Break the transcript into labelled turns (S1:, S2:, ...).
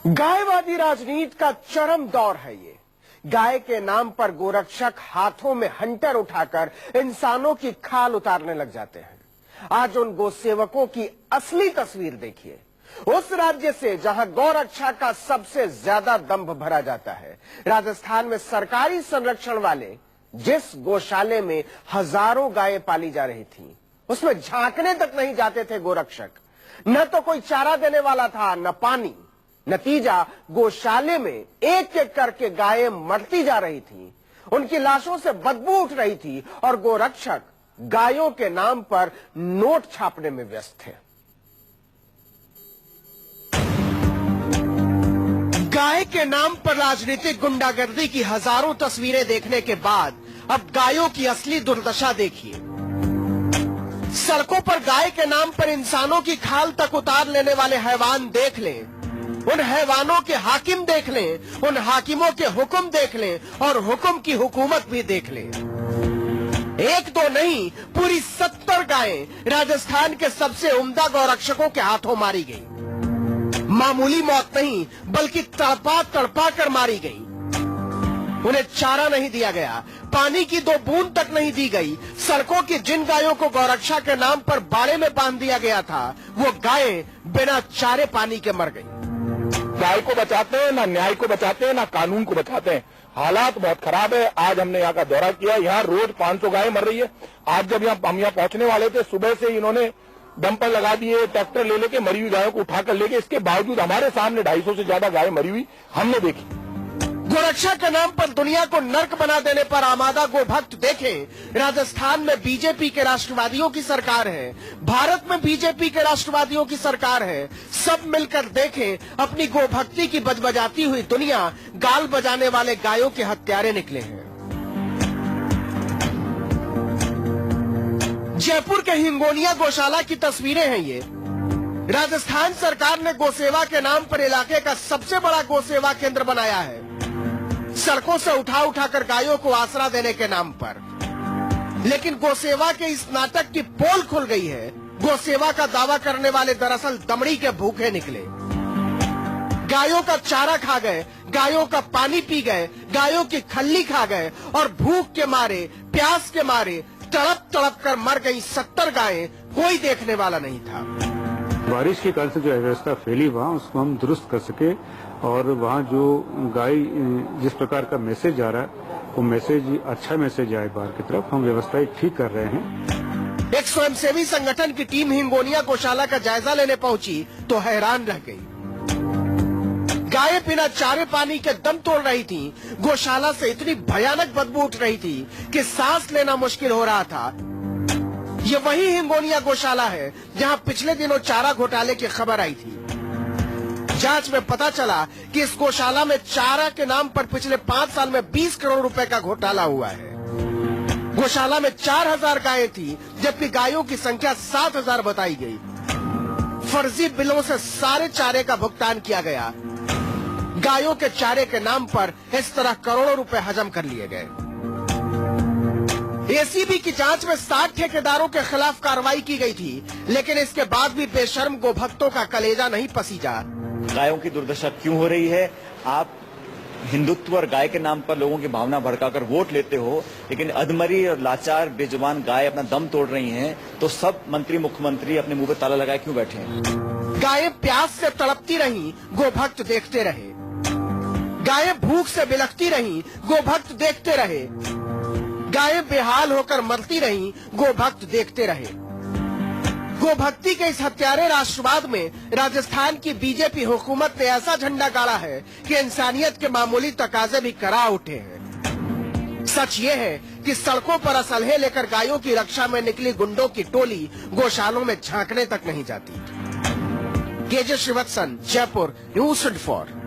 S1: गायवादी राजनीति का चरम दौर है ये। गाय के नाम पर गोरक्षक हाथों में हंटर उठाकर इंसानों की खाल उतारने लग जाते हैं। आज उन गोसेवकों की असली तस्वीर देखिए। उस राज्य से जहां गौरक्षा का सबसे ज्यादा दंभ भरा जाता है, राजस्थान में सरकारी संरक्षण वाले जिस गौशाले में हजारों गायें पाली जा रही थी, उसमें झांकने तक नहीं जाते थे गोरक्षक। न तो कोई चारा देने वाला था, न पानी। नतीजा, गौशाले में एक एक करके गायें मरती जा रही थी, उनकी लाशों से बदबू उठ रही थी और गोरक्षक गायों के नाम पर नोट छापने में व्यस्त थे। गाय के नाम पर राजनीतिक गुंडागर्दी की हजारों तस्वीरें देखने के बाद अब गायों की असली दुर्दशा देखिए। सड़कों पर गाय के नाम पर इंसानों की खाल तक उतार लेने वाले हैवान देख लें, उन हैवानों के हाकिम देख लें, उन हाकिमों के हुक्म देख लें और हुक्म की हुकूमत भी देख लें। एक दो नहीं, पूरी 70 गायें राजस्थान के सबसे उम्दा गौरक्षकों के हाथों मारी गई। मामूली मौत नहीं, बल्कि तड़पा तड़पा कर मारी गई। उन्हें चारा नहीं दिया गया, पानी की 2 बूंद तक नहीं दी गई। सड़कों की जिन गायों को गौरक्षा के नाम पर बाड़े में बांध दिया गया था, वो गायें बिना चारे पानी के मर गई।
S2: गाय को बचाते हैं, ना न्याय को बचाते हैं, ना कानून को बचाते हैं। हालात बहुत खराब है। आज हमने यहाँ का दौरा किया, यहाँ रोज 500 गायें मर रही है। आज जब हम यहाँ पहुंचने वाले थे, सुबह से इन्होंने डंपर लगा दिए, ट्रैक्टर ले लेके मरी हुई गायों को उठाकर लेके, इसके बावजूद हमारे सामने 250 से ज्यादा गायें मरी हुई हमने देखी।
S1: गोरक्षा के नाम पर दुनिया को नर्क बना देने पर आमादा गोभक्त देखें। राजस्थान में बीजेपी के राष्ट्रवादियों की सरकार है, भारत में बीजेपी के राष्ट्रवादियों की सरकार है। सब मिलकर देखें, अपनी गोभक्ति की बजबजाती हुई दुनिया गाल बजाने वाले गायों के हत्यारे निकले हैं। जयपुर के हिंगोनिया गौशाला की तस्वीरें हैं ये। राजस्थान सरकार ने गौसेवा के नाम पर इलाके का सबसे बड़ा गौसेवा केंद्र बनाया है, सड़कों से उठाकर गायों को आसरा देने के नाम पर। लेकिन गौसेवा के इस नाटक की पोल खुल गई है। गौसेवा का दावा करने वाले दरअसल दमड़ी के भूखे निकले। गायों का चारा खा गए, गायों का पानी पी गए, गायों की खल्ली खा गए और भूख के मारे, प्यास के मारे तड़प तड़प कर मर गई 70 गायें। कोई देखने वाला नहीं था।
S3: बारिश के कारण से जो अव्यवस्था फैली वहाँ, उसको हम दुरुस्त कर सके और वहाँ जो गाय जिस प्रकार का मैसेज आ रहा है, वो मैसेज अच्छा मैसेज आए बाहर की तरफ, हम व्यवस्थाएं ठीक कर रहे हैं।
S1: एक स्वयंसेवी संगठन की टीम हिंगोनिया गौशाला का जायजा लेने पहुंची तो हैरान रह गई। गायें बिना चारे पानी के दम तोड़ रही थी। गौशाला से इतनी भयानक बदबू उठ रही थी कि सांस लेना मुश्किल हो रहा था। ये वही हिंगोनिया गौशाला है जहां पिछले दिनों चारा घोटाले की खबर आई थी। जांच में पता चला कि इस गौशाला में चारा के नाम पर पिछले 5 साल में 20 करोड़ रुपए का घोटाला हुआ है। गौशाला में 4000 गायें थी, जबकि गायों की संख्या 7000 बताई गई। फर्जी बिलों से सारे चारे का भुगतान किया गया। गायों के चारे के नाम पर इस तरह करोड़ों रुपए हजम कर लिए गए। एसीबी की जांच में 60 ठेकेदारों के खिलाफ कार्रवाई की गई थी, लेकिन इसके बाद भी बेशर्म गोभक्तों का कलेजा नहीं पसीजा।
S4: गायों की दुर्दशा क्यों हो रही है? आप हिंदुत्व और गाय के नाम पर लोगों की भावना भड़काकर वोट लेते हो, लेकिन अधमरी और लाचार बेजुबान गाय अपना दम तोड़ रही हैं, तो सब मंत्री मुख्यमंत्री अपने मुंह पे ताला लगाए क्यों बैठे हैं?
S1: गायें प्यास से तड़पती रहीं, गोभक्त देखते रहे। गायें भूख से बिलखती रहीं, गोभक्त देखते रहे। गायें बेहाल होकर मरती रहीं, गोभक्त देखते रहे। गोभक्ति के इस हत्यारे राष्ट्रवाद में राजस्थान की बीजेपी हुकूमत ने ऐसा झंडा गाड़ा है कि इंसानियत के मामूली तकाजे भी करा उठे हैं। सच ये है कि सड़कों पर असलहे लेकर गायों की रक्षा में निकली गुंडों की टोली गौशालों में झांकने तक नहीं जाती। KJ Srivatsan, Jaipur, news 24।